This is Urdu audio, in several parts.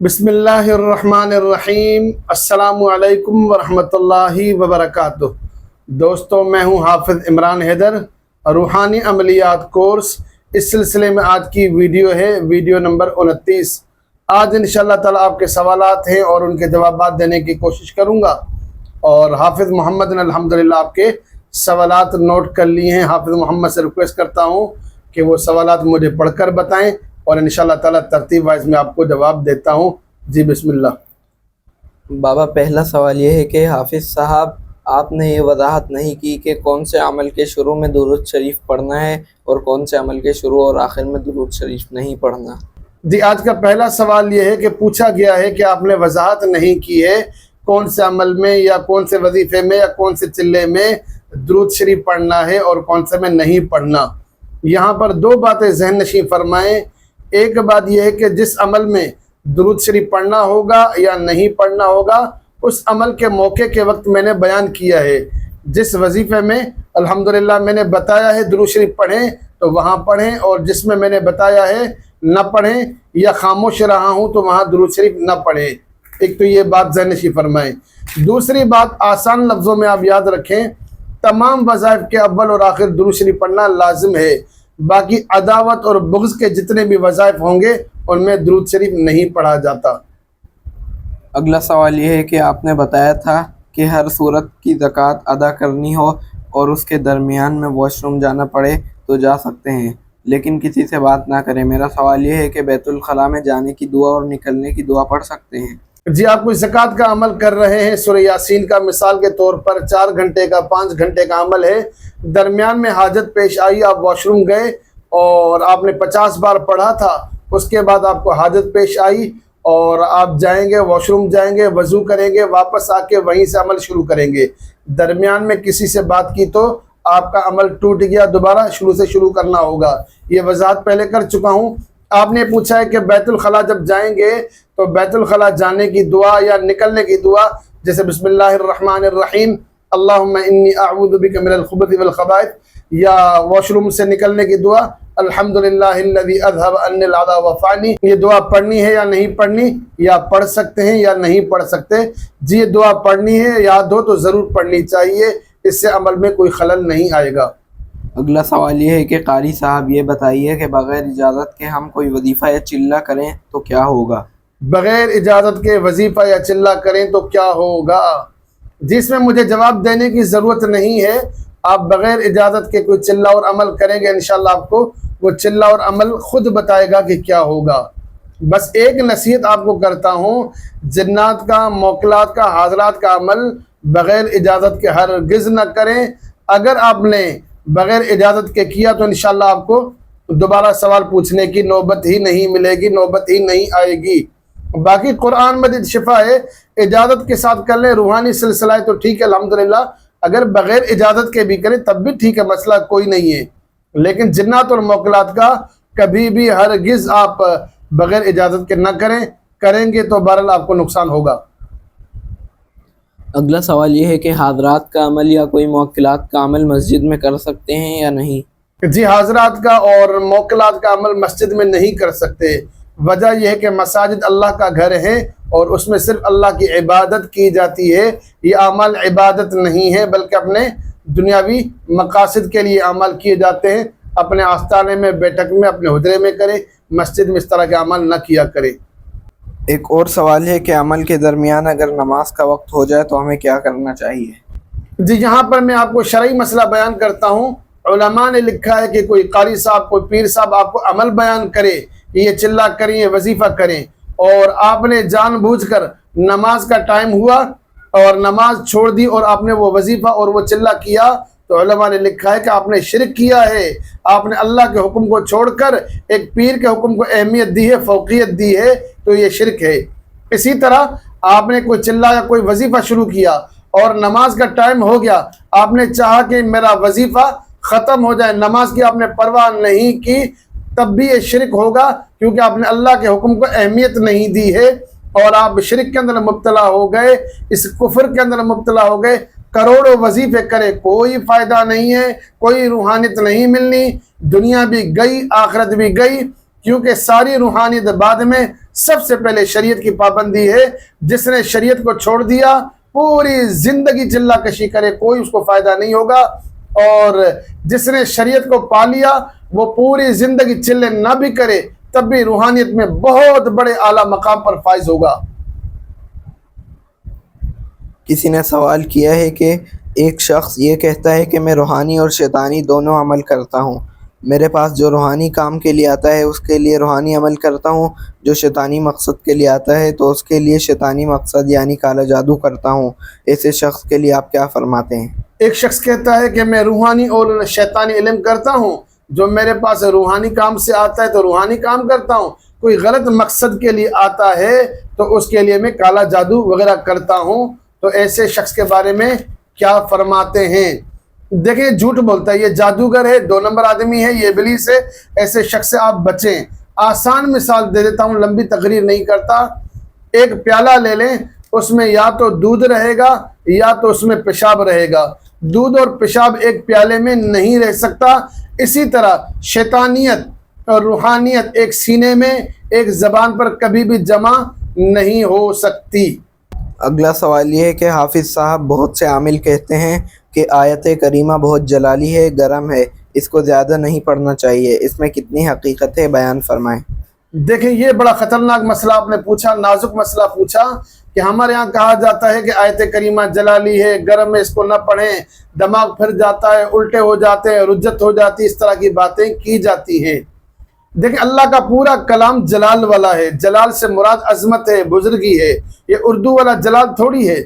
بسم اللہ الرحمن الرحیم۔ السلام علیکم ورحمۃ اللہ وبرکاتہ۔ دوستو، میں ہوں حافظ عمران حیدر، روحانی عملیات کورس۔ اس سلسلے میں آج کی ویڈیو ہے ویڈیو نمبر 29۔ آج انشاءاللہ تعالی آپ کے سوالات ہیں اور ان کے جوابات دینے کی کوشش کروں گا، اور حافظ محمد نے الحمدللہ آپ کے سوالات نوٹ کر لیے ہیں۔ حافظ محمد سے ریکویسٹ کرتا ہوں کہ وہ سوالات مجھے پڑھ کر بتائیں، اور انشاءاللہ تعالی ترتیب وائز میں آپ کو جواب دیتا ہوں۔ جی بسم اللہ۔ بابا، پہلا سوال یہ ہے کہ حافظ صاحب، آپ نے یہ وضاحت نہیں کی کہ کون سے عمل کے شروع میں درود شریف پڑھنا ہے اور کون سے عمل کے شروع اور آخر میں درود شریف نہیں پڑھنا۔ جی، آج کا پہلا سوال یہ ہے کہ پوچھا گیا ہے کہ آپ نے وضاحت نہیں کی ہے کون سے عمل میں یا کون سے وظیفے میں یا کون سے چلے میں درود شریف پڑھنا ہے اور کون سے میں نہیں پڑھنا۔ یہاں پر دو باتیں ذہن نشین فرمائیں۔ ایک بات یہ ہے کہ جس عمل میں درود شریف پڑھنا ہوگا یا نہیں پڑھنا ہوگا، اس عمل کے موقع کے وقت میں نے بیان کیا ہے۔ جس وظیفے میں الحمدللہ میں نے بتایا ہے درود شریف پڑھیں تو وہاں پڑھیں، اور جس میں نے بتایا ہے نہ پڑھیں یا خاموش رہا ہوں تو وہاں درود شریف نہ پڑھیں۔ ایک تو یہ بات ذہن نشین فرمائیں۔ دوسری بات، آسان لفظوں میں آپ یاد رکھیں، تمام وظائف کے اول اور آخر درود شریف پڑھنا لازم ہے۔ باقی عداوت اور بغض کے جتنے بھی وظائف ہوں گے ان میں درود شریف نہیں پڑھا جاتا۔ اگلا سوال یہ ہے کہ آپ نے بتایا تھا کہ ہر صورت کی زکوٰۃ ادا کرنی ہو اور اس کے درمیان میں واش روم جانا پڑے تو جا سکتے ہیں، لیکن کسی سے بات نہ کریں۔ میرا سوال یہ ہے کہ بیت الخلاء میں جانے کی دعا اور نکلنے کی دعا پڑھ سکتے ہیں؟ جی، آپ کوئی زکوٰۃ کا عمل کر رہے ہیں، سورہ یاسین کا مثال کے طور پر 4 گھنٹے کا 5 گھنٹے کا عمل ہے، درمیان میں حاجت پیش آئی، آپ واش روم گئے اور آپ نے 50 بار پڑھا تھا، اس کے بعد آپ کو حاجت پیش آئی اور آپ جائیں گے، واش روم جائیں گے، وضو کریں گے، واپس آ کے وہیں سے عمل شروع کریں گے۔ درمیان میں کسی سے بات کی تو آپ کا عمل ٹوٹ گیا، دوبارہ شروع سے شروع کرنا ہوگا۔ یہ وضاحت پہلے کر چکا ہوں۔ آپ نے پوچھا ہے کہ بیت الخلاء جب جائیں گے تو بیت الخلاء جانے کی دعا یا نکلنے کی دعا، جیسے بسم اللہ الرحمن الرحیم اللہم انی اعوذ بک من الخبث والخبائث، یا واش روم سے نکلنے کی دعا الحمدللہ الذی اذھب عنی العذاب وعافانی، یہ دعا پڑھنی ہے یا نہیں پڑھنی، یا پڑھ سکتے ہیں یا نہیں پڑھ سکتے؟ جی، یہ دعا پڑھنی ہے، یاد ہو تو ضرور پڑھنی چاہیے، اس سے عمل میں کوئی خلل نہیں آئے گا۔ اگلا سوال یہ ہے کہ قاری صاحب یہ بتائیے کہ بغیر اجازت کے ہم کوئی وظیفہ یا چلہ کریں تو کیا ہوگا؟ بغیر اجازت کے وظیفہ یا چلہ کریں تو کیا ہوگا؟ جس میں مجھے جواب دینے کی ضرورت نہیں ہے۔ آپ بغیر اجازت کے کوئی چلہ اور عمل کریں گے، انشاءاللہ آپ کو وہ چلہ اور عمل خود بتائے گا کہ کیا ہوگا۔ بس ایک نصیحت آپ کو کرتا ہوں، جنات کا، موکلات کا، حاضرات کا عمل بغیر اجازت کے ہرگز نہ کریں۔ اگر آپ نے بغیر اجازت کے کیا تو انشاءاللہ آپ کو دوبارہ سوال پوچھنے کی نوبت ہی نہیں ملے گی، نوبت ہی نہیں آئے گی۔ باقی قرآن مجید شفا ہے، اجازت کے ساتھ کر لیں، روحانی سلسلہ ہے تو ٹھیک ہے الحمدللہ۔ اگر بغیر اجازت کے بھی کریں تب بھی ٹھیک ہے، مسئلہ کوئی نہیں ہے، لیکن جنات اور موکلات کا کبھی بھی ہرگز آپ بغیر اجازت کے نہ کریں، کریں گے تو بہرحال آپ کو نقصان ہوگا۔ اگلا سوال یہ ہے کہ حاضرات کا عمل یا کوئی موکلات کا عمل مسجد میں کر سکتے ہیں یا نہیں؟ جی، حاضرات کا اور موکلات کا عمل مسجد میں نہیں کر سکتے۔ وجہ یہ ہے کہ مساجد اللہ کا گھر ہے اور اس میں صرف اللہ کی عبادت کی جاتی ہے۔ یہ اعمال عبادت نہیں ہے بلکہ اپنے دنیاوی مقاصد کے لیے اعمال کیے جاتے ہیں۔ اپنے آستانے میں، بیٹھک میں، اپنے حجرے میں کریں، مسجد میں اس طرح کے اعمال نہ کیا کریں۔ ایک اور سوال ہے کہ عمل کے درمیان اگر نماز کا وقت ہو جائے تو ہمیں کیا کرنا چاہیے؟ جی، یہاں پر میں آپ کو شرعی مسئلہ بیان کرتا ہوں۔ علماء نے لکھا ہے کہ کوئی قاری صاحب، کوئی پیر صاحب آپ کو عمل بیان کرے کہ یہ چلہ کریں، یہ وظیفہ کریں، اور آپ نے جان بوجھ کر نماز کا ٹائم ہوا اور نماز چھوڑ دی اور آپ نے وہ وظیفہ اور وہ چلہ کیا، تو علماء نے لکھا ہے کہ آپ نے شرک کیا ہے۔ آپ نے اللہ کے حکم کو چھوڑ کر ایک پیر کے حکم کو اہمیت دی ہے، فوقیت دی ہے، تو یہ شرک ہے۔ اسی طرح آپ نے کوئی چلہ یا کوئی وظیفہ شروع کیا اور نماز کا ٹائم ہو گیا، آپ نے چاہا کہ میرا وظیفہ ختم ہو جائے، نماز کی آپ نے پرواہ نہیں کی، تب بھی یہ شرک ہوگا، کیونکہ آپ نے اللہ کے حکم کو اہمیت نہیں دی ہے اور آپ شرک کے اندر مبتلا ہو گئے، اس کفر کے اندر مبتلا ہو گئے۔ کروڑوں وظیفے کرے، کوئی فائدہ نہیں ہے، کوئی روحانیت نہیں ملنی، دنیا بھی گئی، آخرت بھی گئی۔ کیونکہ ساری روحانیت بعد میں، سب سے پہلے شریعت کی پابندی ہے۔ جس نے شریعت کو چھوڑ دیا پوری زندگی چلا کشی کرے کوئی اس کو فائدہ نہیں ہوگا، اور جس نے شریعت کو پا لیا وہ پوری زندگی چلے نہ بھی کرے تب بھی روحانیت میں بہت بڑے اعلیٰ مقام پر فائز ہوگا۔ کسی نے سوال کیا ہے کہ ایک شخص یہ کہتا ہے کہ میں روحانی اور شیطانی دونوں عمل کرتا ہوں، میرے پاس جو روحانی کام کے لیے آتا ہے اس کے لیے روحانی عمل کرتا ہوں، جو شیطانی مقصد کے لیے آتا ہے تو اس کے لیے شیطانی مقصد یعنی کالا جادو کرتا ہوں۔ ایسے شخص کے لیے آپ کیا فرماتے ہیں؟ ایک شخص کہتا ہے کہ میں روحانی اور شیطانی علم کرتا ہوں، جو میرے پاس روحانی کام سے آتا ہے تو روحانی کام کرتا ہوں، کوئی غلط مقصد کے لیے آتا ہے تو اس کے لیے میں کالا جادو وغیرہ کرتا ہوں۔ تو ایسے شخص کے بارے میں کیا فرماتے ہیں؟ دیکھیں جھوٹ بولتا ہے، یہ جادوگر ہے، 2 نمبر آدمی ہے، یہ ابلیس ہے، ایسے شخص سے آپ بچیں۔ آسان مثال دے دیتا ہوں، لمبی تقریر نہیں کرتا۔ ایک پیالہ لے لیں، اس میں یا تو دودھ رہے گا یا تو اس میں پیشاب رہے گا، دودھ اور پیشاب ایک پیالے میں نہیں رہ سکتا۔ اسی طرح شیطانیت اور روحانیت ایک سینے میں، ایک زبان پر کبھی بھی جمع نہیں ہو سکتی۔ اگلا سوال یہ ہے کہ حافظ صاحب بہت سے عامل کہتے ہیں کہ آیت کریمہ بہت جلالی ہے، گرم ہے، اس کو زیادہ نہیں پڑھنا چاہیے، اس میں کتنی حقیقت ہے، بیان فرمائیں۔ دیکھیں یہ بڑا خطرناک مسئلہ آپ نے پوچھا، نازک مسئلہ پوچھا کہ ہمارے ہاں کہا جاتا ہے کہ آیت کریمہ جلالی ہے، گرم ہے، اس کو نہ پڑھیں، دماغ پھر جاتا ہے، الٹے ہو جاتے ہیں، رجت ہو جاتی ہے، اس طرح کی باتیں کی جاتی ہیں۔ دیکھیں اللہ کا پورا کلام جلال والا ہے، جلال سے مراد عظمت ہے، بزرگی ہے، یہ اردو والا جلال تھوڑی ہے۔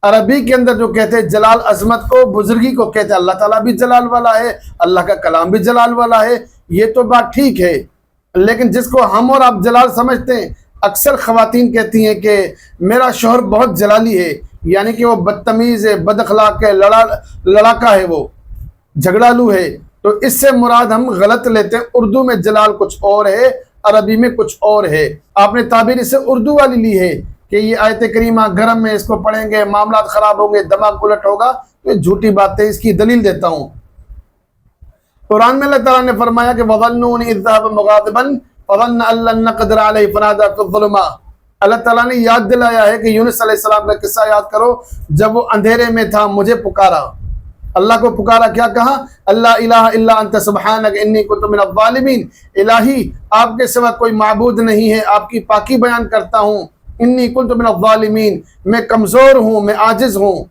عربی کے اندر جو کہتے ہیں جلال عظمت کو، بزرگی کو کہتے ہیں، اللہ تعالیٰ بھی جلال والا ہے، اللہ کا کلام بھی جلال والا ہے، یہ تو بات ٹھیک ہے۔ لیکن جس کو ہم اور آپ جلال سمجھتے ہیں، اکثر خواتین کہتی ہیں کہ میرا شوہر بہت جلالی ہے، یعنی کہ وہ بدتمیز ہے، بد اخلاق ہے، لڑاکا ہے، وہ جھگڑالو ہے، تو اس سے مراد ہم غلط لیتے ہیں۔ اردو میں جلال کچھ اور ہے، عربی میں کچھ اور ہے۔ آپ نے تعبیر اس سے اردو والی لی ہے کہ یہ آیت کریمہ گرم میں، اس کو پڑھیں گے معاملات خراب ہوں گے، دماغ الٹ ہوگا، تو یہ جھوٹی بات ہے، اس کی دلیل دیتا ہوں۔ قرآن میں اللہ تعالیٰ نے فرمایا کہ وَظَنُّونِ إِذْ ذَهَبَ مُغَاضِبًا فَظَنَّ أَن لَّن نَّقْدِرَ عَلَيْهِ فَنَادَىٰ فِي الظُّلُمَاتِ۔ اللہ تعالیٰ نے یاد دلایا ہے کہ یونس علیہ السلام کا قصہ یاد کرو، جب وہ اندھیرے میں تھا مجھے پکارا، اللہ کو پکارا، کیا کہا؟ اللہ الہ الا انت سبحانک انی کنت من الظالمین، الہی آپ کے سوا کوئی معبود نہیں ہے، آپ کی پاکی بیان کرتا ہوں، انی کنت من الظالمین، میں کمزور ہوں، میں عاجز ہوں۔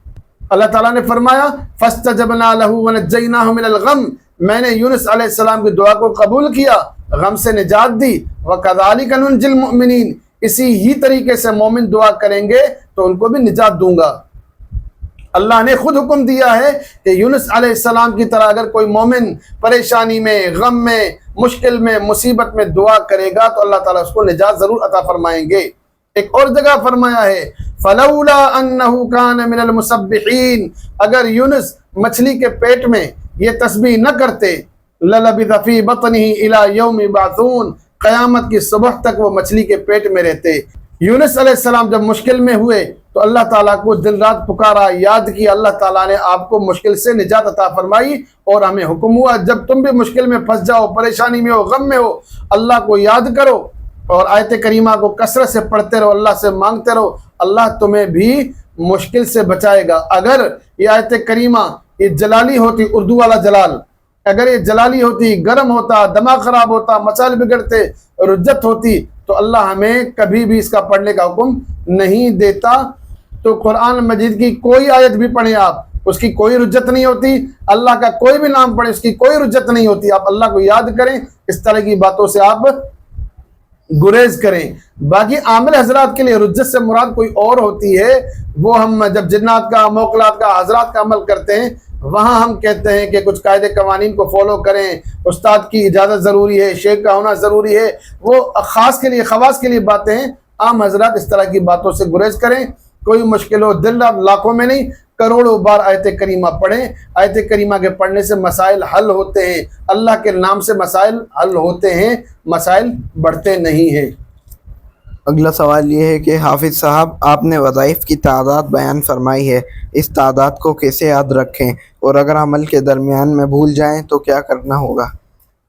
اللہ تعالیٰ نے فرمایا فاستجبنا له ونجیناہ من الغم، میں نے یونس علیہ السلام کی دعا کو قبول کیا، غم سے نجات دی۔ وَكَذَلِكَ نُنْجِي الْمُؤْمِنِينَ، اسی ہی طریقے سے مومن دعا کریں گے تو ان کو بھی نجات دوں گا۔ اللہ نے خود حکم دیا ہے کہ یونس علیہ السلام کی طرح اگر کوئی مومن پریشانی میں، غم میں، مشکل میں، مصیبت میں دعا کرے گا تو اللہ تعالیٰ اس کو نجات ضرور عطا فرمائیں گے۔ ایک اور جگہ فرمایا ہے فَلَوْلَا أَنَّهُ كَانَ مِنَ الْمُسَبِّحِينَ، اگر یونس مچھلی کے پیٹ میں یہ تسبیح نہ کرتے، لَلَبِثَ فِي بَطْنِهِ إِلَى يَوْمِ يُبْعَثُونَ، قیامت کی صبح تک وہ مچھلی کے پیٹ میں رہتے۔ یونس علیہ السلام جب مشکل میں ہوئے تو اللہ تعالیٰ کو دن رات پکارا، یاد کیا، اللہ تعالیٰ نے آپ کو مشکل سے نجات عطا فرمائی، اور ہمیں حکم ہوا جب تم بھی مشکل میں پھنس جاؤ، پریشانی میں ہو، غم میں ہو، اللہ کو یاد کرو اور آیت کریمہ کو کثرت سے پڑھتے رہو، اللہ سے مانگتے رہو، اللہ تمہیں بھی مشکل سے بچائے گا۔ اگر یہ آیت کریمہ یہ جلالی ہوتی، اردو والا جلال، اگر یہ جلالی ہوتی، گرم ہوتا، دماغ خراب ہوتا، مسائل بگڑتے، رجت ہوتی، تو اللہ ہمیں کبھی بھی اس کا پڑھنے کا حکم نہیں دیتا۔ تو قرآن مجید کی کوئی آیت بھی پڑھیں آپ، اس کی کوئی رجت نہیں ہوتی، اللہ کا کوئی بھی نام پڑھیں اس کی کوئی رجت نہیں ہوتی۔ آپ اللہ کو یاد کریں، اس طرح کی باتوں سے آپ گریز کریں۔ باقی عامل حضرات کے لیے رجت سے مراد کوئی اور ہوتی ہے، وہ ہم جب جنات کا، موکلات کا، حضرات کا عمل کرتے ہیں وہاں ہم کہتے ہیں کہ کچھ قاعدے قوانین کو فالو کریں، استاد کی اجازت ضروری ہے، شیخ کا ہونا ضروری ہے، وہ خاص کے لیے، خواص کے لیے باتیں ہیں۔ عام حضرات اس طرح کی باتوں سے گریز کریں، کوئی مشکل ہو دل لاکھوں میں نہیں، کروڑوں بار آیت کریمہ پڑھیں۔ آیت کریمہ کے پڑھنے سے مسائل حل ہوتے ہیں، اللہ کے نام سے مسائل حل ہوتے ہیں، مسائل بڑھتے نہیں ہیں۔ اگلا سوال یہ ہے کہ حافظ صاحب آپ نے وظائف کی تعداد بیان فرمائی ہے، اس تعداد کو کیسے یاد رکھیں، اور اگر عمل کے درمیان میں بھول جائیں تو کیا کرنا ہوگا؟